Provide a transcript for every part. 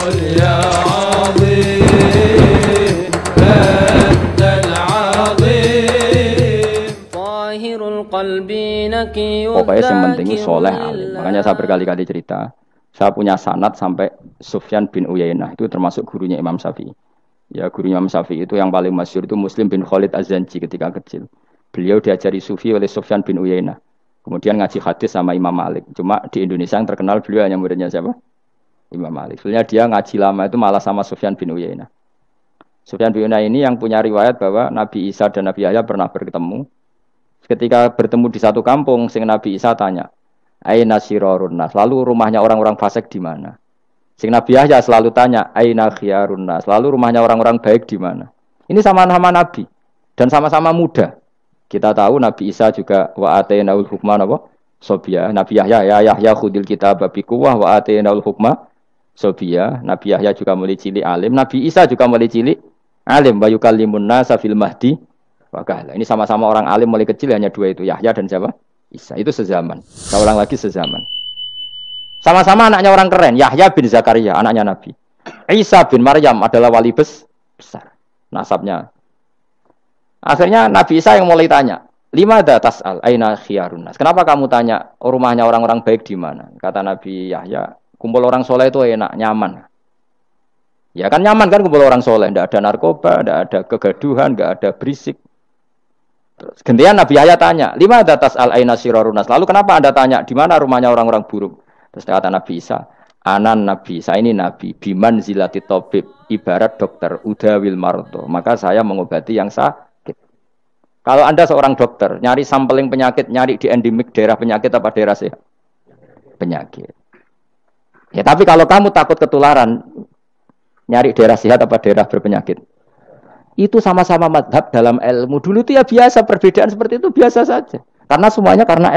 قل يا عظيم أنت العظيم طاهر القلب نقي Pokoknya yang penting soleh alim. Makanya saya berkali-kali cerita, saya punya sanad sampai Sufyan bin Uyainah, itu termasuk gurunya Imam Syafi'i. Ya, gurunya Imam Syafi'i itu yang paling masyhur itu Muslim bin Khalid Az-Zanji ketika kecil. Beliau diajari sufi oleh Sufyan bin Uyainah. Kemudian ngaji hadis sama Imam Malik. Cuma di Indonesia yang terkenal beliau hanya muridnya siapa? Imam Malik. Sebenarnya dia ngaji lama itu malah sama Sufyan bin Uyainah. Sufyan bin Uyainah ini yang punya riwayat bahwa Nabi Isa dan Nabi Yahya pernah bertemu. Ketika bertemu di satu kampung, sing Nabi Isa tanya, "Aina sirarun nas?" Lalu rumahnya orang-orang fasik di mana? Sing Nabi Yahya selalu tanya, "Aina khiyarun nas?" Lalu rumahnya orang-orang baik di mana? Ini sama-sama Nabi dan sama-sama muda. Kita tahu Nabi Isa juga wa atainaul hukma napa? Sobia. Nabi Yahya ya Yahya khudil kitab bi quwwah wa atainaul hukma sobia. Nabi Yahya juga mulai cilik alim. Nabi Isa juga mulai cilik alim. Wa yukallimun nasa fil mahdi. Ini sama-sama orang alim mulai kecil, hanya dua itu, Yahya dan siapa? Isa. Itu sezaman. Saya ulang lagi, sezaman. Sama-sama anaknya orang keren, Yahya bin Zakaria, anaknya Nabi. Isa bin Maryam adalah wali besar nasabnya. Akhirnya Nabi Isa yang mulai tanya, "Limada tas'al aina khiyarun nas?" Kenapa kamu tanya rumahnya orang-orang baik di mana? Kata Nabi Yahya, kumpul orang soleh itu enak, nyaman. Ya kan nyaman kan kumpul orang soleh, tidak ada narkoba, tidak ada kegaduhan, tidak ada berisik. Terus gantian Nabi Yahya tanya, "Limada tas'al aina sirarun nas?" Lalu kenapa Anda tanya di mana rumahnya orang-orang buruk? Terus kata Nabi Isa, "Anan Nabi, saya ini Nabi, biman zilati tabib, ibarat dokter, udawil marto. Maka saya mengobati yang sakit." Kalau Anda seorang dokter, nyari sampling penyakit, nyari di endemik daerah penyakit apa daerah sehat? Penyakit. Ya tapi kalau kamu takut ketularan, nyari daerah sehat apa daerah berpenyakit? Itu sama-sama madhab dalam ilmu. Dulu itu ya biasa, perbedaan seperti itu biasa saja. Karena semuanya karena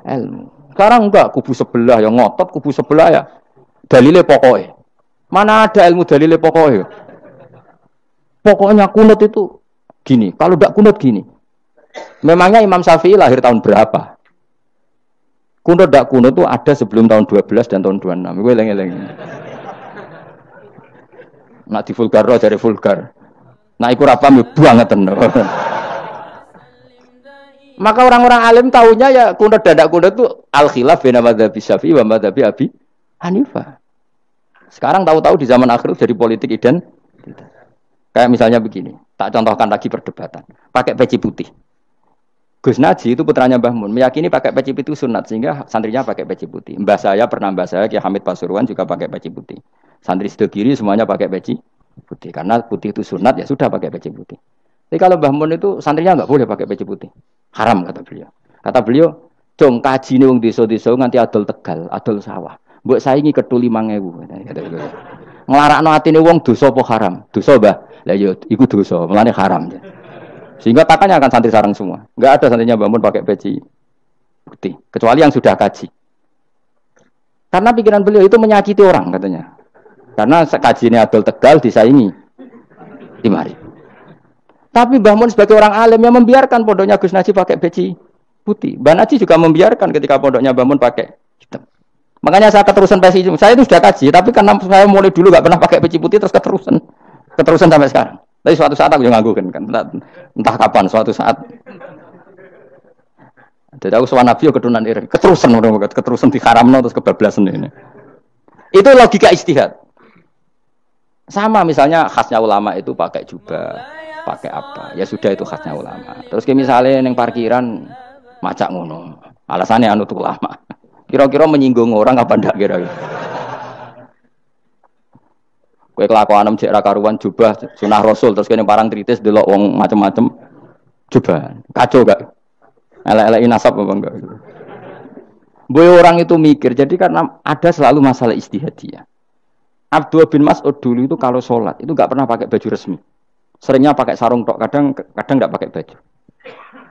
ilmu. Sekarang enggak, kubu sebelah yang ngotot, kubu sebelah ya dalile pokoknya. Mana ada ilmu dalile pokoknya? Pokoknya kunut itu gini, kalau enggak kunut gini. Memangnya Imam Syafi'i lahir tahun berapa? Kunut enggak kunut itu ada sebelum tahun 12 dan tahun 26. Gue eleng-eleng. Nak di vulgar dari vulgar. Nah, iku ra paham banget tenan. Maka orang-orang alim tahunya ya kunut dan tidak kunut itu al-khilaf baina madzhabi Syafi'i wa madzhabi Abi Hanifah. Sekarang tahu-tahu di zaman akhir jadi politik identitas. Kayak misalnya begini, tak contohkan lagi perdebatan. Pakai peci putih. Gus Naji itu putranya Mbah Mun, meyakini pakai peci putih itu sunat sehingga santrinya pakai peci putih. Mbah saya Kiai Hamid Pasuruan juga pakai peci putih. Santri Sidogiri semuanya pakai peci putih karena putih itu sunat, ya sudah pakai peci putih. Tapi kalau Mbah Mun itu santrinya enggak boleh pakai peci putih. Haram kata beliau. Kata beliau, "Jong kaji nih wong desa-desa nganti adol Tegal, adol sawah. Mbok saingi ketu 5.000." Kata beliau. Nglarakno atine wong dosa apa haram? Dosa, Mbah. Lah ya iku dosa, mulane haram. Sehingga katanya akan santri sarang semua. Enggak ada santrinya Mbah Mun pakai peci putih, kecuali yang sudah kaji. Karena pikiran beliau itu menyakiti orang katanya. Karena kaji ini adol Tegal disaingi 5.000. Tapi Mbah Mun sebagai orang alim yang membiarkan pondoknya Gus Naji pakai peci putih. Mbah Naji juga membiarkan ketika pondoknya Mbah Mun pakai hitam. Makanya saya keterusan peci. Saya itu sudah kaji, tapi karena saya mulai dulu nggak pernah pakai peci putih terus keterusan sampai sekarang. Tapi suatu saat aku juga nganggu kan, entah kapan suatu saat. Jadi aku soal Nabi keturunan iri, keterusan diharamno terus kebablasan ini. Itu logika istihad. Sama misalnya khasnya ulama itu pakai jubah, pakai apa? Ya sudah itu khasnya ulama. Terus kayak misalnya yang parkiran macak ngono. Alasannya anut ulama. Kira-kira menyinggung orang apa ndak kira-kira? Kowe kelakuanem cek ra karuan jubah sunah Rasul terus kene parang tritis delok wong macem-macem jubah. Kacau gak? Elek-eleki nasab apa enggak? Boy orang itu mikir. Jadi karena ada selalu masalah ijtihadiyah. Abdullah bin Mas'ud dulu itu kalau sholat itu nggak pernah pakai baju resmi, seringnya pakai sarung tok, kadang nggak pakai baju.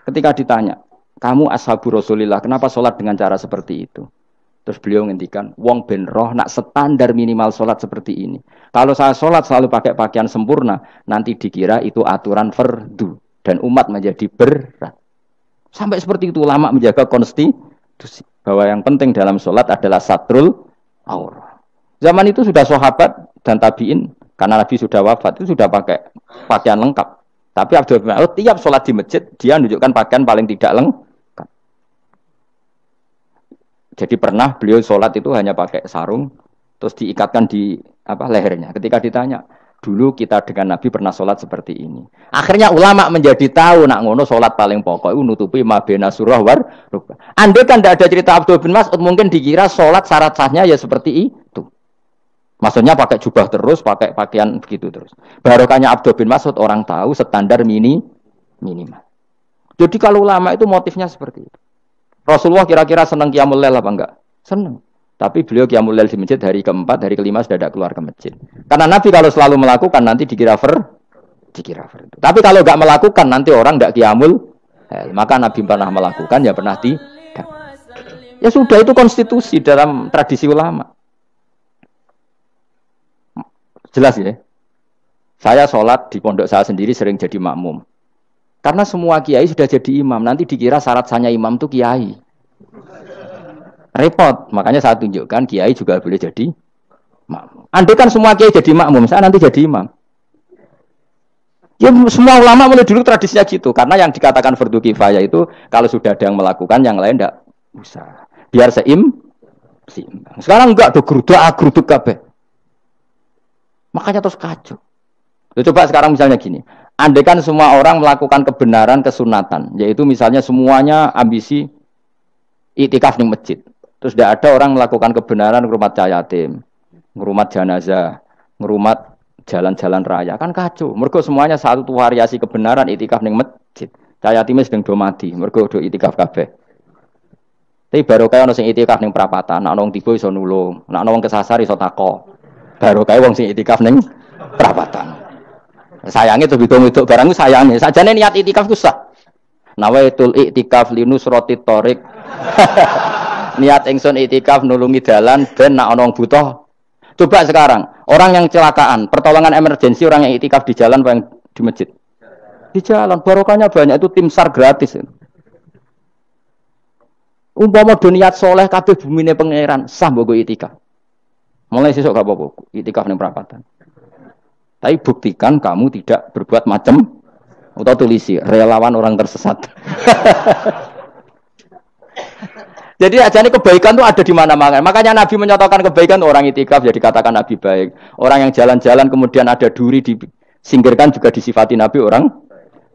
Ketika ditanya, "Kamu ashabu Rasulillah, kenapa sholat dengan cara seperti itu?" Terus beliau ngendikan, "Wong ben roh nak standar minimal sholat seperti ini. Kalau saya sholat selalu pakai pakaian sempurna, nanti dikira itu aturan fardu dan umat menjadi berat." Sampai seperti itu ulama menjaga konstitusi bahwa yang penting dalam sholat adalah satrul aurah. Zaman itu sudah sahabat dan tabiin karena Nabi sudah wafat itu sudah pakai pakaian lengkap. Tapi Abdullah bin Mas'ud tiap sholat di masjid dia menunjukkan pakaian paling tidak lengkap. Jadi pernah beliau sholat itu hanya pakai sarung terus diikatkan di lehernya. Ketika ditanya, dulu kita dengan Nabi pernah sholat seperti ini. Akhirnya ulama menjadi tahu nak ngono sholat paling pokok itu nutupi mabena surah war. Andai kan tidak ada cerita Abdullah bin Mas'ud mungkin dikira sholat syarat sahnya ya seperti itu. Maksudnya pakai jubah terus, pakai pakaian begitu terus. Barokahnya Abdullah bin Mas'ud orang tahu standar minimal. Jadi kalau ulama itu motifnya seperti itu. Rasulullah kira-kira senang qiyamul lail apa enggak? Senang. Tapi beliau qiyamul lail di masjid hari keempat, hari kelima sudah tidak keluar ke masjid. Karena Nabi kalau selalu melakukan nanti dikira fardu. Tapi kalau enggak melakukan nanti orang enggak qiyamul lail. Maka Nabi pernah melakukan ya pernah tidak. Ya sudah itu konstitusi dalam tradisi ulama. Jelas ya. Saya sholat di pondok saya sendiri sering jadi makmum. Karena semua kiai sudah jadi imam. Nanti dikira syarat sahnya imam itu kiai. Repot. Makanya saya tunjukkan kiai juga boleh jadi makmum. Andai kan semua kiai jadi makmum, saya nanti jadi imam. Ya semua ulama mulai dulu tradisinya gitu. Karena yang dikatakan fardu kifayah itu kalau sudah ada yang melakukan, yang lain tidak usah. Biar seimbang. Sekarang enggak, geruduk kabeh. Makanya terus kacau. Coba sekarang misalnya gini. Andai kan semua orang melakukan kebenaran kesunatan. Yaitu misalnya semuanya ambisi iktikaf di masjid. Terus tidak ada orang melakukan kebenaran ngerumat yatim, ngerumat jenazah, ngerumat jalan-jalan raya. Kan kacau. Mergo semuanya satu variasi kebenaran iktikaf di masjid. Yatimnya sedang do mati. Mergo do iktikaf kabeh. Tapi baru kaya ono sing iktikaf ning perapatan, nek ono wong tiba iso nulung, nek ono wong kesasar iso tako. Baru kaya wong sing iktikaf ning perapatan. Sayange to bidung-bidung barang sayange. Sajane niat iktikaf ku sah. Nawaitul iktikaf linusrati thoriq. Niat ingsun iktikaf nulungi dalan ben nek ana wong butuh. Coba sekarang, orang yang kecelakaan, pertolongan emergensi orang yang iktikaf di jalan apa yang di masjid? Di jalan, barokahnya banyak itu tim SAR gratis. Umpama do niat soleh kabeh bumine pangeran, sah mbok iktikaf. Mulai sesuk gak apa-apa, iktikaf ning perapatan. Tapi buktikan kamu tidak berbuat macam atau tulisi relawan orang tersesat. Jadi ajane kebaikan itu ada di mana-mana. Makanya Nabi menyatakan kebaikan orang itikaf jadi katakan Nabi baik. Orang yang jalan-jalan kemudian ada duri disingkirkan juga disifati Nabi orang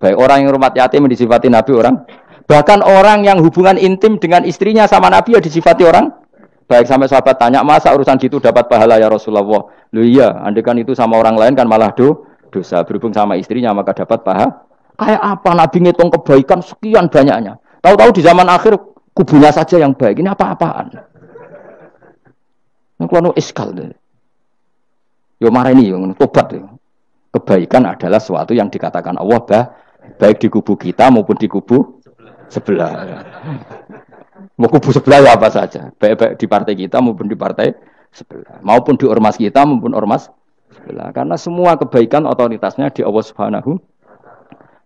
baik. Orang yang rumah yatim disifati Nabi orang. Bahkan orang yang hubungan intim dengan istrinya sama Nabi ya disifati orang baik. Sampai sahabat tanya, masa urusan gitu dapat pahala ya Rasulullah? Loh iya, andai kan itu sama orang lain kan malah dosa. Berhubung sama istrinya maka dapat pahala. Kayak apa Nabi ngitung kebaikan sekian banyaknya. Tahu-tahu di zaman akhir kubunya saja yang baik. Ini apa-apaan? Ini kuano iskal deh. Yo marah ini, yo tobat. Yo. Kebaikan adalah sesuatu yang dikatakan Allah baik di kubu kita maupun di kubu sebelah. Mau kubu sebelah ya apa saja. Baik di partai kita maupun di partai sebelah. Maupun di ormas kita maupun ormas sebelah. Karena semua kebaikan otoritasnya di Allah Subhanahu.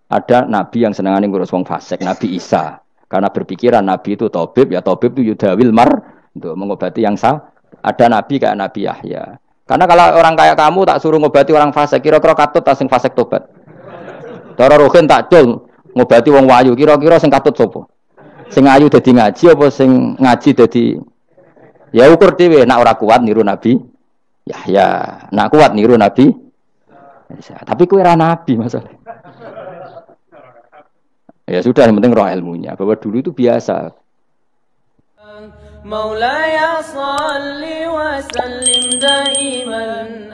Ada Nabi yang senangane ngurus wong fasik, Nabi Isa. Karena berpikiran Nabi itu tabib, ya tabib itu yudawil untuk mengobati yang salah. Ada Nabi kayak Nabi Yahya. Karena kalau orang kayak kamu tak suruh ngobati orang fasik, kira-kira katut tak sing fasik tobat. Cara rohin tak cul ngobati wong wayu, kira-kira sing katut sapa? Sing ayu dadi ngaji apa sing ngaji dadi ya ukur dhewe. Nek ora kuat niru Nabi Yahya, nek kuat niru Nabi Isa. Tapi kowe ora nabi masalah. Ya sudah, yang penting roh ilmunya. Bahwa dulu itu biasa. Maulaya salli wa sallim daiman